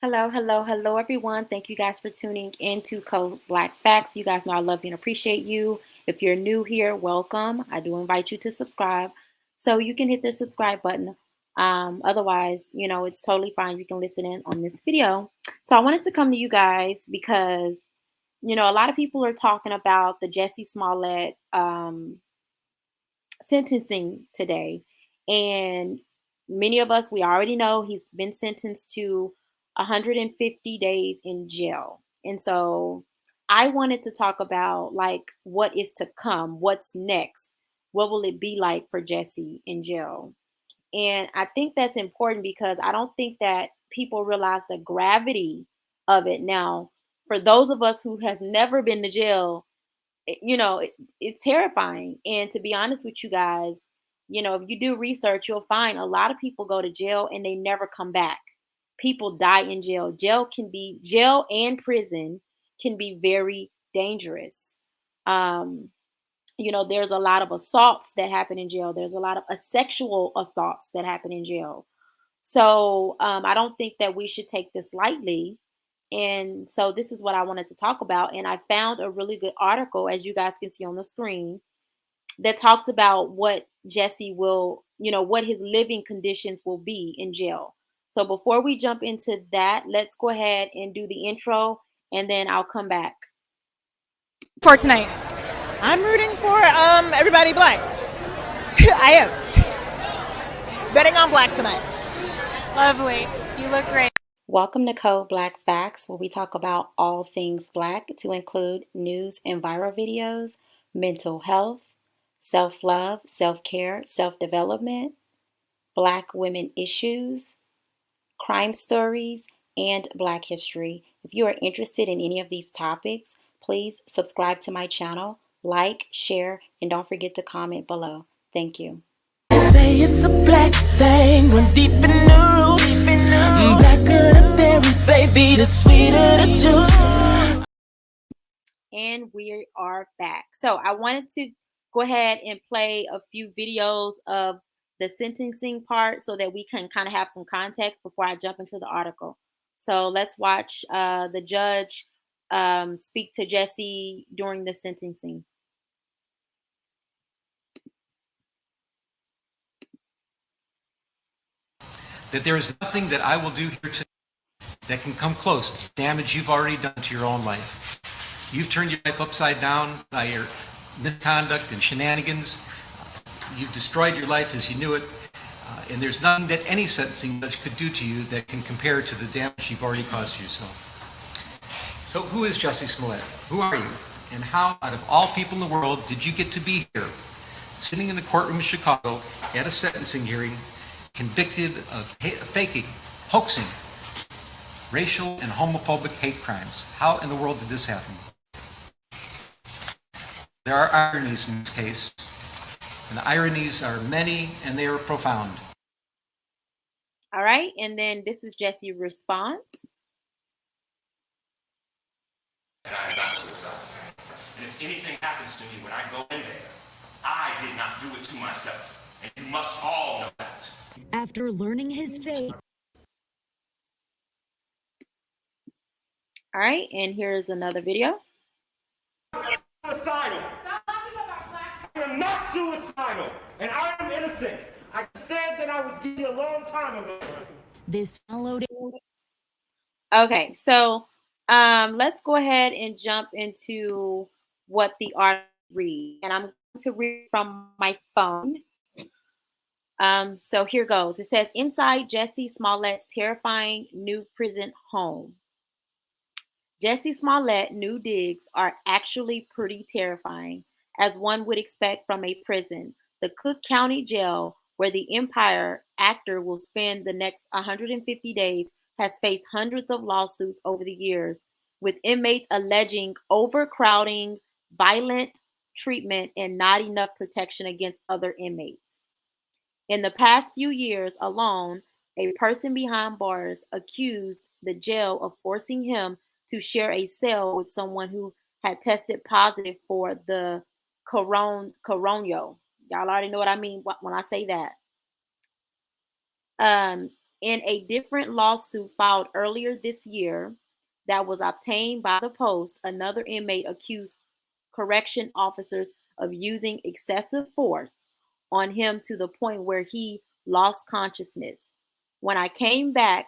Hello, hello, hello, everyone. Thank you guys for tuning into Code Black Facts. You guys know I love you and appreciate you. If you're new here, welcome. I do invite you to subscribe. So you can hit the subscribe button. Otherwise, it's totally fine. You can listen in on this video. So I wanted to come to you guys because, a lot of people are talking about the Jussie Smollett sentencing today. And many of us, we already know he's been sentenced to 150 days in jail. And so I wanted to talk about like what is to come, what's next, what will it be like for Jussie in jail. And I think that's important because I don't think that people realize the gravity of it. Now, for those of us who has never been to jail, it's terrifying. And to be honest with you guys, if you do research, you'll find a lot of people go to jail and they never come back. People die in jail. Jail and prison can be very dangerous. Um, there's a lot of assaults that happen in jail. There's a lot of sexual assaults that happen in jail. So I don't think that we should take this lightly. And so this is what I wanted to talk about. And I found a really good article, as you guys can see on the screen, that talks about what Jussie will, what his living conditions will be in jail. So before we jump into that, let's go ahead and do the intro and then I'll come back. For tonight, I'm rooting for everybody black. I am betting on black tonight. lovely. You look great. Welcome to Code Black Facts, where we talk about all things black to include news and viral videos, mental health, self-love, self-care, self-development, black women issues, crime stories, and black history. If you are interested in any of these topics, please subscribe to my channel, like, share, and don't forget to comment below. Thank you. Say it's a black thing, run deep in the roots. Blacker the berry, baby, the sweeter the juice. And we are back. So I wanted to go ahead and play a few videos of the sentencing part so that we can kind of have some context before I jump into the article. So let's watch the judge speak to Jussie during the sentencing. That there is nothing that I will do here today that can come close to the damage you've already done to your own life. You've turned your life upside down by your misconduct and shenanigans. You've destroyed your life as you knew it. And there's nothing that any sentencing judge could do to you that can compare to the damage you've already caused to yourself. So who is Jussie Smollett? Who are you? And how, out of all people in the world, did you get to be here, sitting in the courtroom in Chicago at a sentencing hearing, convicted of faking, hoaxing, racial and homophobic hate crimes? How in the world did this happen? There are ironies in this case, and the ironies are many and they are profound. All right, and then this is Jussie's response. And I am not suicidal. And if anything happens to me when I go in there, I did not do it to myself. And you must all know that. After learning his fate. All right, and here's another video. Suicidal. I am not suicidal, and I am innocent. I said that I was guilty a long time ago. This followed. Okay, so let's go ahead and jump into what the article reads. And I'm going to read from my phone. So here goes. It says, inside Jussie Smollett's terrifying new prison home. Jussie Smollett new digs are actually pretty terrifying, as one would expect from a prison. The Cook County Jail, where the Empire actor will spend the next 150 days, has faced hundreds of lawsuits over the years, with inmates alleging overcrowding, violent treatment, and not enough protection against other inmates. In the past few years alone, a person behind bars accused the jail of forcing him to share a cell with someone who had tested positive for the coronio. Y'all already know what I mean when I say that. In a different lawsuit filed earlier this year that was obtained by the Post, another inmate accused correction officers of using excessive force on him to the point where he lost consciousness. When I came back,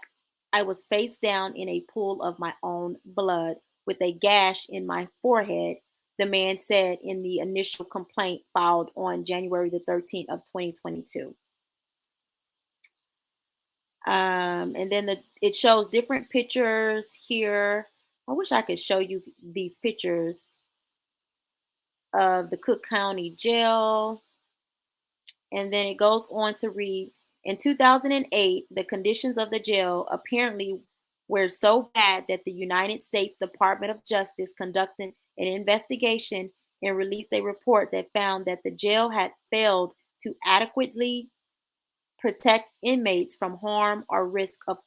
I was face down in a pool of my own blood with a gash in my forehead, the man said in the initial complaint filed on January the 13th of 2022. And then it shows different pictures here. I wish I could show you these pictures of the Cook County Jail. And then it goes on to read, in 2008, the conditions of the jail apparently were so bad that the United States Department of Justice conducted an investigation and released a report that found that the jail had failed to adequately protect inmates from harm or risk of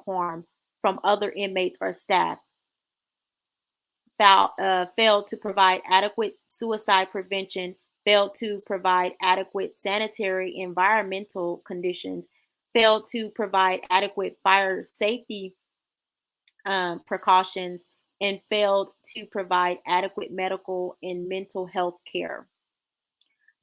harm from other inmates or staff, failed to provide adequate suicide prevention, failed to provide adequate sanitary environmental conditions, failed to provide adequate fire safety precautions, and failed to provide adequate medical and mental health care.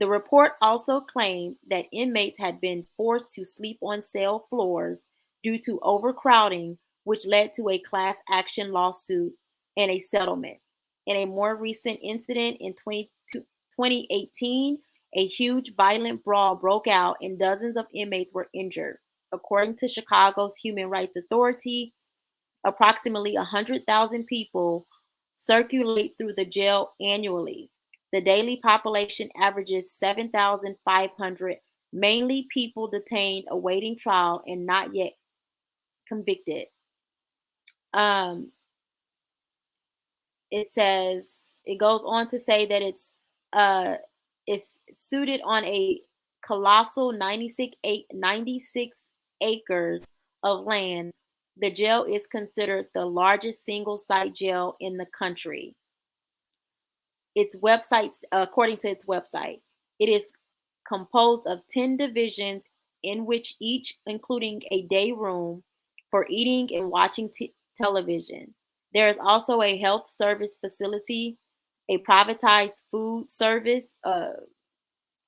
The report also claimed that inmates had been forced to sleep on cell floors due to overcrowding, which led to a class action lawsuit and a settlement. In a more recent incident in 2018, a huge violent brawl broke out and dozens of inmates were injured. According to Chicago's Human Rights Authority, approximately 100,000 people circulate through the jail annually. The daily population averages 7,500, mainly people detained awaiting trial and not yet convicted. Um, it says it goes on to say that it's suited on a colossal 96 acres of land. The jail is considered the largest single site jail in the country. Its website, according to its website, it is composed of 10 divisions in which each including a day room for eating and watching television. There is also a health service facility, a privatized food service,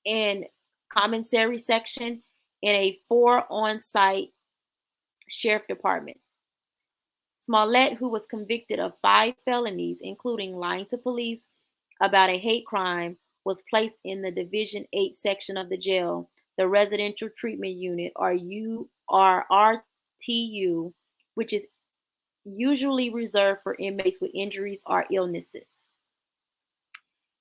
and commissary section, and a 4 on-site sheriff department. Smollett, who was convicted of 5 felonies, including lying to police about a hate crime, was placed in the Division 8 section of the jail, the Residential Treatment Unit, or RTU, which is usually reserved for inmates with injuries or illnesses.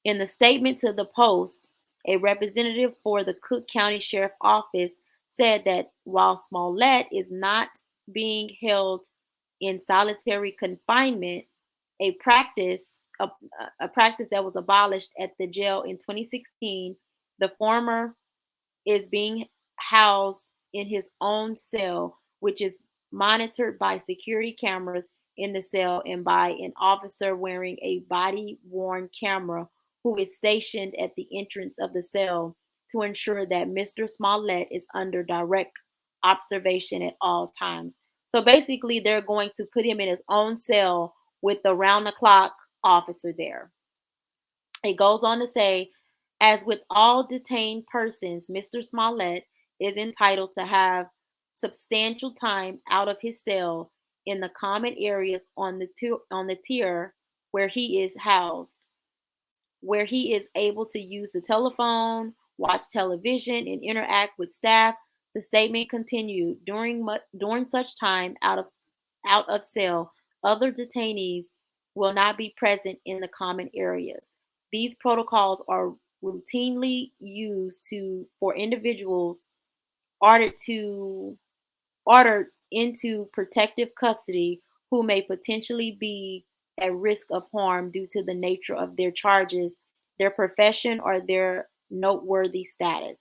In the statement to the Post, a representative for the Cook County Sheriff Office said that while Smollett is not being held in solitary confinement, a practice a, a practice that was abolished at the jail in 2016, the former is being housed in his own cell, which is monitored by security cameras in the cell and by an officer wearing a body worn camera who is stationed at the entrance of the cell to ensure that Mr. Smollett is under direct observation at all times. So basically, they're going to put him in his own cell with the round the clock officer there. It goes on to say, as with all detained persons, Mr. Smollett is entitled to have substantial time out of his cell in the common areas on the tier where he is housed, where he is able to use the telephone, watch television, and interact with staff. The statement continued, during such time out of cell, other detainees will not be present in the common areas. These protocols are routinely used for individuals ordered into protective custody who may potentially be at risk of harm due to the nature of their charges, their profession, or their noteworthy status.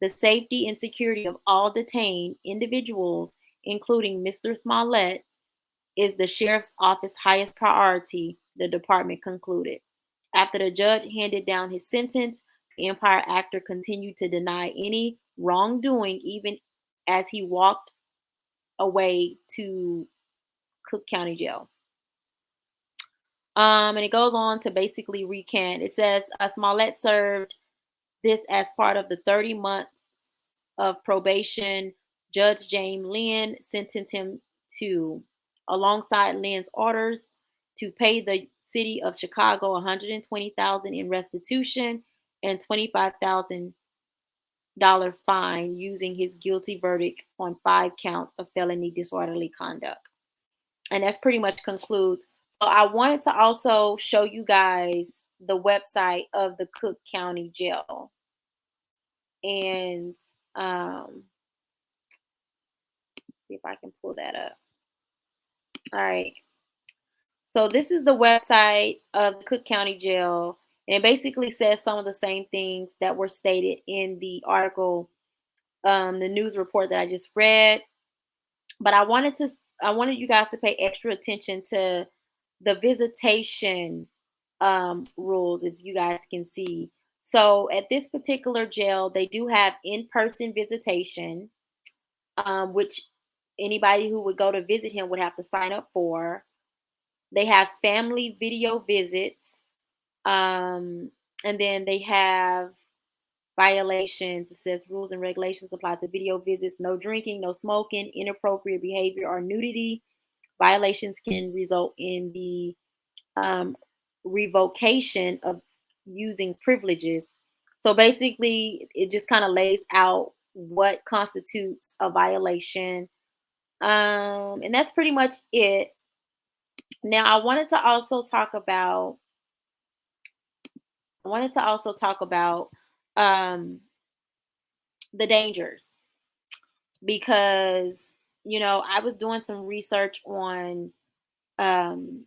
The safety and security of all detained individuals, including Mr. Smollett, is the sheriff's office's highest priority, the department concluded. After the judge handed down his sentence, the Empire actor continued to deny any wrongdoing, even as he walked away to Cook County Jail. And it goes on to basically recant. It says Smollett served this as part of the 30 months of probation. Judge James Lynn sentenced him to, alongside Lynn's orders, to pay the city of Chicago $120,000 in restitution and $25,000 fine, using his guilty verdict on 5 counts of felony disorderly conduct. And that's pretty much concludes. So I wanted to also show you guys the website of the Cook County Jail. And see if I can pull that up. All right. So this is the website of the Cook County Jail. And it basically says some of the same things that were stated in the article, the news report that I just read. But I wanted you guys to pay extra attention to the visitation rules, if you guys can see. So at this particular jail, they do have in-person visitation, which anybody who would go to visit him would have to sign up for. They have family video visits, and then they have violations. It says rules and regulations apply to video visits: no drinking, no smoking, inappropriate behavior, or nudity. Violations can result in the revocation of using privileges. So basically, it just kind of lays out what constitutes a violation. And that's pretty much it. Now, I wanted to also talk about the dangers, because I was doing some research on um,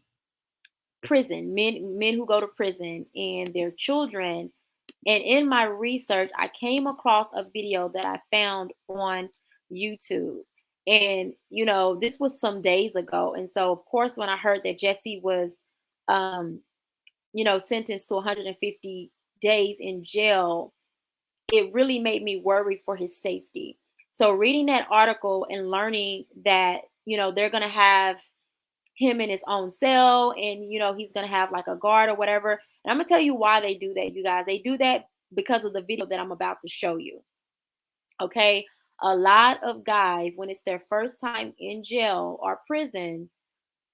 prison, men who go to prison and their children. And in my research, I came across a video that I found on YouTube. And this was some days ago. And so of course, when I heard that Jussie was sentenced to 150 days in jail, it really made me worry for his safety. So reading that article and learning that they're going to have him in his own cell, and he's going to have like a guard or whatever. And I'm going to tell you why they do that, you guys. They do that because of the video that I'm about to show you. Okay? A lot of guys, when it's their first time in jail or prison,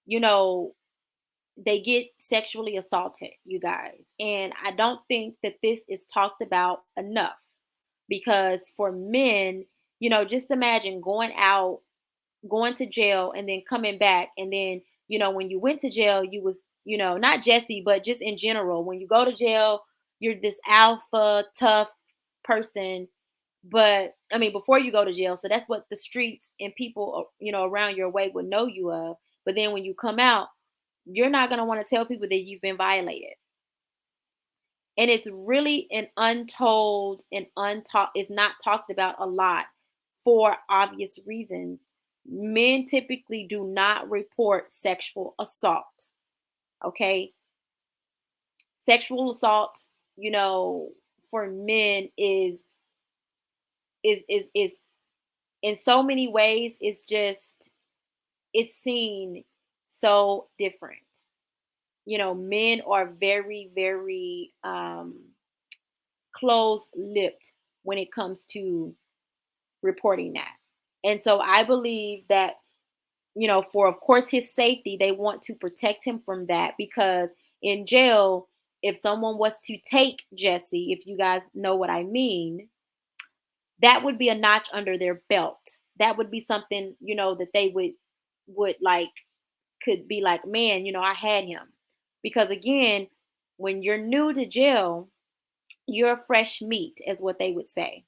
they get sexually assaulted, you guys. And I don't think that this is talked about enough, because for men, just imagine going to jail and then coming back. And then, when you went to jail, you was, not Jussie, but just in general, when you go to jail, you're this alpha, tough person. But I mean, before you go to jail, so that's what the streets and people, around your way would know you of. But then when you come out, you're not going to want to tell people that you've been violated. And it's really an untold and it's not talked about a lot for obvious reasons. Men typically do not report sexual assault. Okay. Sexual assault, for men is in so many ways, it's seen so different. Men are very, very close-lipped when it comes to reporting that. And so I believe that, for, of course, his safety, they want to protect him from that, because in jail, if someone was to take Jussie, if you guys know what I mean, that would be a notch under their belt. That would be something, that they would like, could be like, man, I had him. Because again, when you're new to jail, you're fresh meat, is what they would say.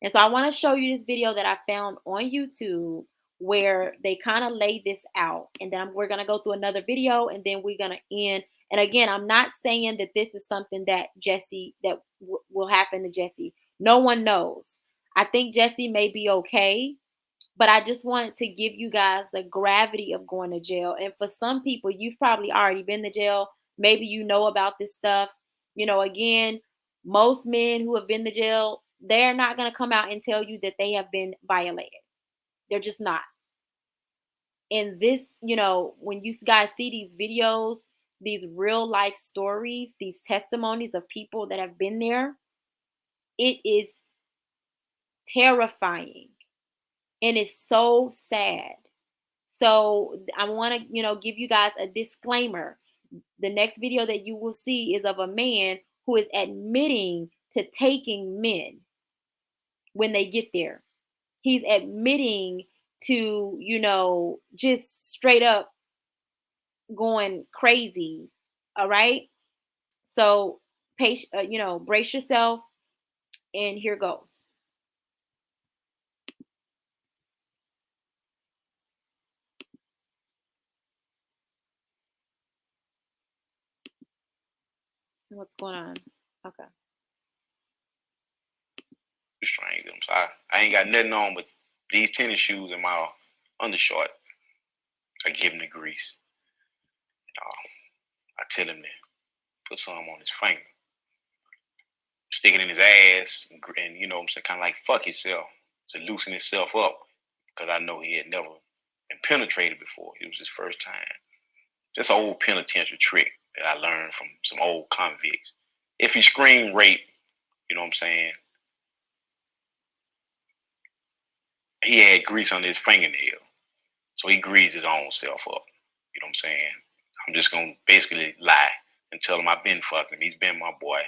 And so I want to show you this video that I found on YouTube where they kind of lay this out. And then we're going to go through another video, and then we're going to end. And again, I'm not saying that this is something that will happen to Jussie. No one knows. I think Jussie may be okay, but I just wanted to give you guys the gravity of going to jail. And for some people, you've probably already been to jail. Maybe you know about this stuff. Again, most men who have been to jail, they're not going to come out and tell you that they have been violated. They're just not. And this, when you guys see these videos, these real life stories, these testimonies of people that have been there, it is terrifying and it's so sad. So I want to, give you guys a disclaimer. The next video that you will see is of a man who is admitting to taking men when they get there. He's admitting to, just straight up going crazy. All right. So, brace yourself, and here goes. What's going on? Okay. Strangle them. So I ain't got nothing on but these tennis shoes and my undershort. I give him the grease. I tell him to put some on his finger, stick it in his ass, and you know what I'm saying, kind of like fuck himself to loosen himself up, because I know he had never been penetrated before. It was his first time. Just an old penitentiary trick that I learned from some old convicts. If he screamed rape, you know what I'm saying, he had grease under his fingernail. So he greased his own self up. You know what I'm saying? I'm just going to basically lie and tell him I've been fucking him. He's been my boy.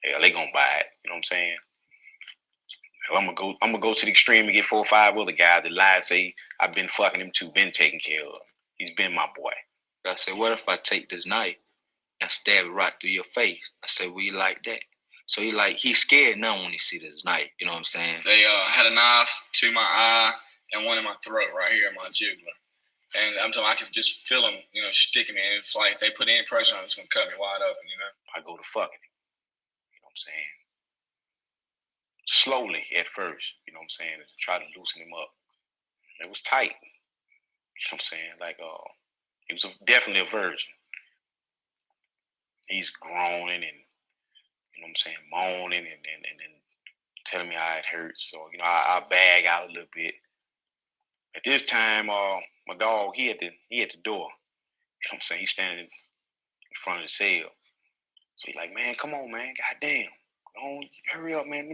Hell, they going to buy it. You know what I'm saying? I'm gonna go to the extreme and get 4 or 5 other guys that lie and say I've been fucking him too, been taken care of. He's been my boy. I said, what if I take this knife and stab it right through your face? I said, well, you like that? So he's scared now when he see this knife. You know what I'm saying? They had a knife to my eye and one in my throat right here in my jugular. And I'm telling you, I can just feel them, sticking me. And it's like if they put any pressure on it, it's going to cut me wide open, I go to fucking him. You know what I'm saying? Slowly at first, you know what I'm saying, to try to loosen him up. It was tight. You know what I'm saying? Like, he was definitely a virgin. He's groaning and, you know what I'm saying, moaning and telling me how it hurts. So, I bag out a little bit. At this time, my dog, he at the door. You know what I'm saying? He's standing in front of the cell. So he's like, man, come on, man. Goddamn. Don't hurry up, man.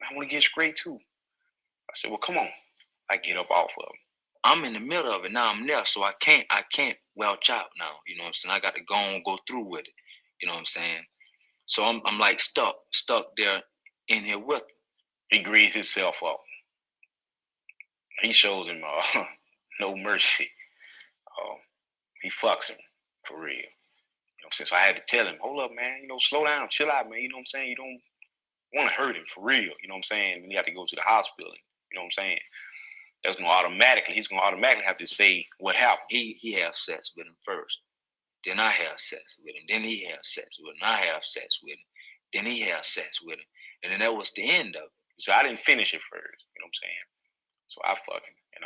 I want to get straight too. I said, well, come on. I get up off of him. I'm in the middle of it now. I'm there, so I can't welch out now. You know what I'm saying? I got to go through with it. You know what I'm saying? So I'm like stuck there in here with him. He greases himself up. He shows him no mercy. He fucks him for real. You know what I'm saying? So I had to tell him, hold up, man. Slow down, chill out, man. You know what I'm saying? You don't want to hurt him for real. You know what I'm saying? Then you have to go to the hospital. You know what I'm saying? He's gonna automatically have to say what happened. He have sex with him first. Then I have sex with him. Then he have sex with him. I have sex with him. Then he have sex with him. And then that was the end of it. So I didn't finish it first. You know what I'm saying? So I fuck him and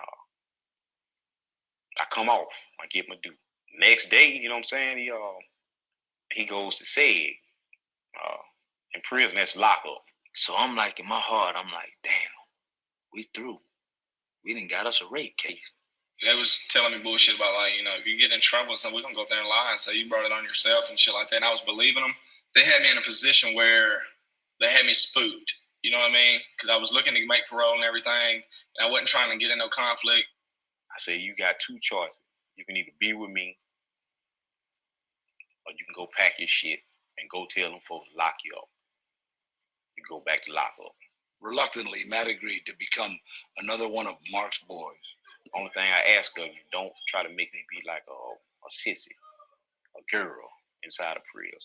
I come off. I get my due. Next day, you know what I'm saying? He goes to SAG. In prison, that's lockup. So I'm like, in my heart, I'm like, damn, we through. We done got us a rape case. They was telling me bullshit about if you get in trouble, so we're gonna go up there and lie and say you brought it on yourself and shit like that. And I was believing them. They had me in a position where they had me spooked. You know what I mean? Because I was looking to make parole and everything, and I wasn't trying to get in no conflict. I said, you got 2 choices. You can either be with me, or you can go pack your shit and go tell them folks to lock you up. You go back to lockup. Reluctantly, Matt agreed to become another one of Mark's boys. Only thing I ask of you, don't try to make me be like a sissy, a girl inside a prison.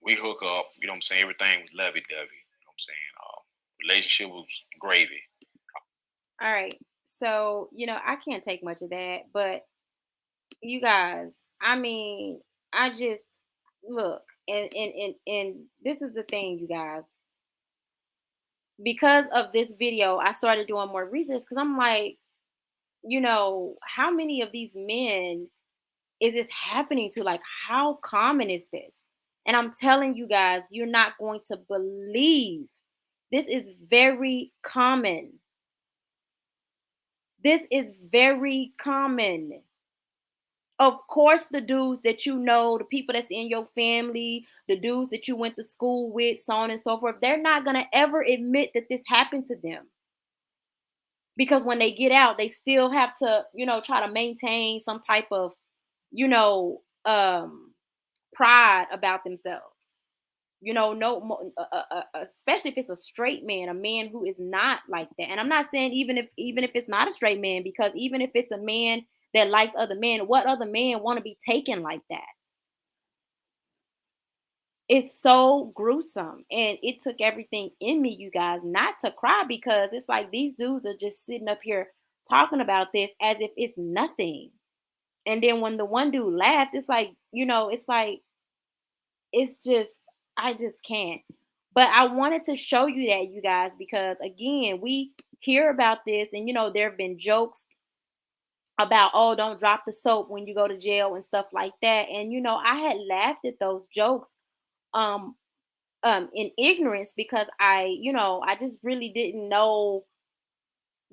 We hook up, you know what I'm saying? Everything was lovey-dovey, you know what I'm saying? Relationship was gravy. All right. So, I can't take much of that, but you guys, I mean, I just look, and this is the thing, you guys. Because of this video, I started doing more research because I'm like, how many of these men is this happening to? Like, how common is this? And I'm telling you guys, you're not going to believe this is very common. This is very common. Of course, the dudes that you know, the people that's in your family, the dudes that you went to school with, so on and so forth, they're not going to ever admit that this happened to them. Because when they get out, they still have to, try to maintain some type of, pride about themselves. Especially if it's a straight man, a man who is not like that. And I'm not saying even if it's not a straight man, because even if it's a man that likes other men, what other man want to be taken like that? It's so gruesome, and it took everything in me, you guys, not to cry, because it's like these dudes are just sitting up here talking about this as if it's nothing. And then when the one dude laughed, it's like, it's just, I just can't. But I wanted to show you that, you guys, because again, we hear about this, and there have been jokes about, oh, don't drop the soap when you go to jail and stuff like that. And I had laughed at those jokes um in ignorance, because I just really didn't know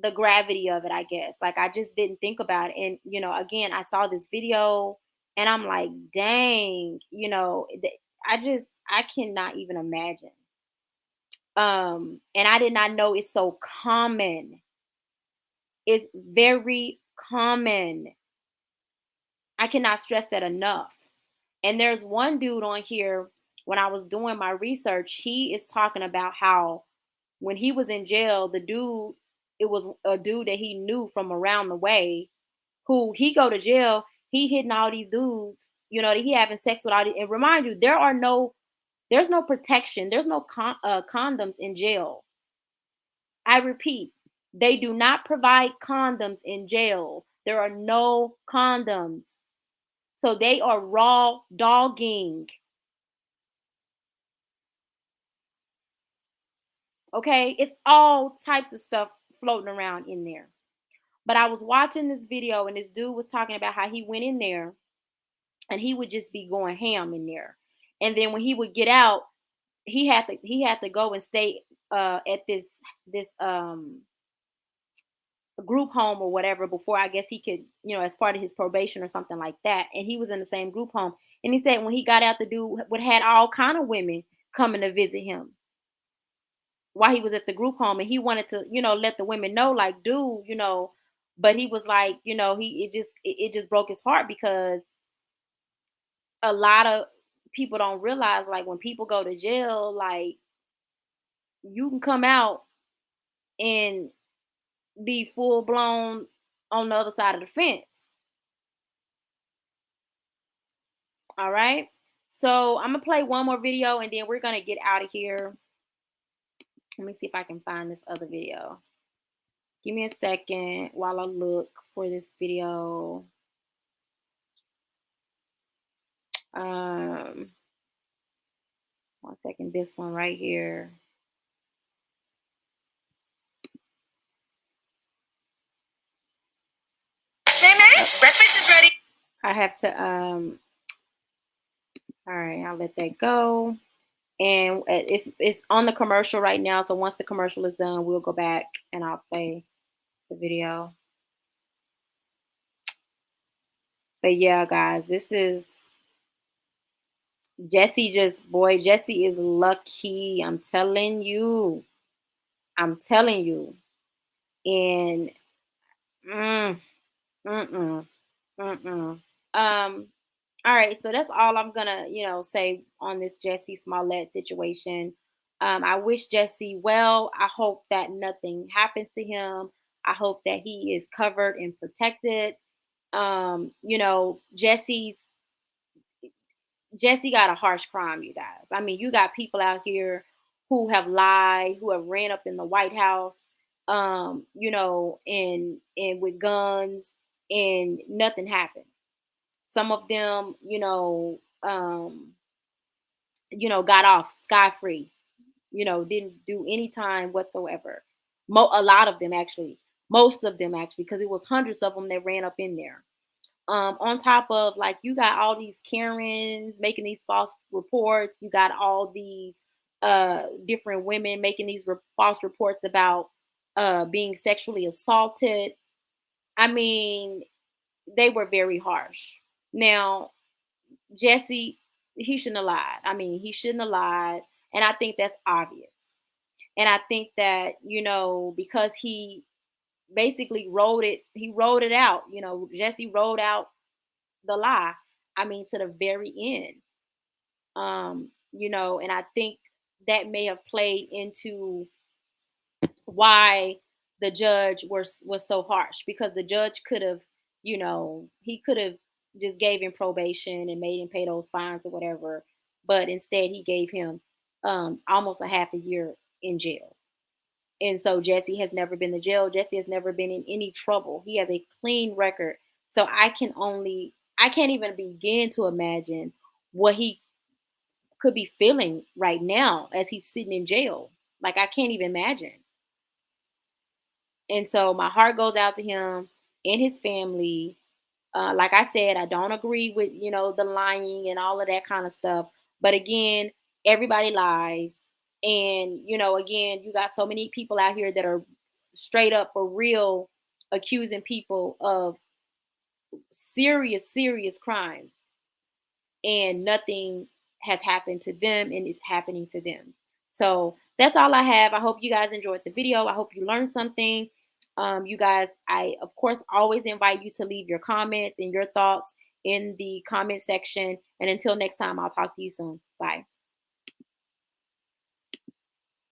the gravity of it, I guess. Like, I just didn't think about it. And again, I saw this video and I'm like, dang, I cannot even imagine. And I did not know it's so common. It's very common. I cannot stress that enough. And there's one dude on here, when I was doing my research, he is talking about how when he was in jail, it was a dude that he knew from around the way, who he go to jail, he hitting all these dudes, that he having sex with all these. And remind you, there's no protection. There's no condoms in jail. I repeat, they do not provide condoms in jail. There are no condoms. So they are raw dogging. Okay? It's all types of stuff floating around in there. But I was watching this video, and this dude was talking about how he went in there and he would just be going ham in there. And then when he would get out, he had to go and stay at this group home or whatever, before I guess he could, as part of his probation or something like that. And he was in the same group home. And he said when he got out, the dude would had all kind of women coming to visit him while he was at the group home, and he wanted to, let the women know, like, dude, but he was like, it just broke his heart, because a lot of people don't realize, like, when people go to jail, like, you can come out and be full blown on the other side of the fence. All right. So I'm gonna play one more video, and then we're gonna get out of here. Let me see if I can find this other video. Give me a second while I look for this video. One second, this one right here. Hey man, breakfast is ready. I have to all right, I'll let that go. And it's on the commercial right now. So once the commercial is done, we'll go back and I'll play the video. But yeah, guys, this is Jussie. Jussie is lucky. I'm telling you. I'm telling you. And all right, so that's all I'm gonna, say on this Jussie Smollett situation. I wish Jussie well. I hope that nothing happens to him. I hope that he is covered and protected. Jussie got a harsh crime, you guys. I mean, you got people out here who have lied, who have ran up in the White House, and with guns, and nothing happened. Some of them, got off scot free. Didn't do any time whatsoever. A lot of them actually, most of them actually, because it was hundreds of them that ran up in there. On top of, like, you got all these Karens making these false reports. You got all these different women making these false reports about being sexually assaulted. I mean, they were very harsh. Now, Jesse, he shouldn't have lied. I mean, he shouldn't have lied. And I think that's obvious. And I think that, because he basically he wrote it out. Jesse wrote out the lie, I mean, to the very end. And I think that may have played into why the judge was so harsh, because the judge could have, he could have just gave him probation and made him pay those fines or whatever, but instead he gave him almost a half a year in jail. And so Jesse has never been to jail. Jesse has never been in any trouble. He has a clean record. So I can't even begin to imagine what he could be feeling right now as he's sitting in jail. Like, I can't even imagine. And so my heart goes out to him and his family. Like I said, I don't agree with, the lying and all of that kind of stuff. But again, everybody lies. And, again, you got so many people out here that are straight up for real accusing people of serious, serious crimes. And nothing has happened to them and is happening to them. So that's all I have. I hope you guys enjoyed the video. I hope you learned something. You guys, I, of course, always invite you to leave your comments and your thoughts in the comment section. And until next time, I'll talk to you soon. Bye.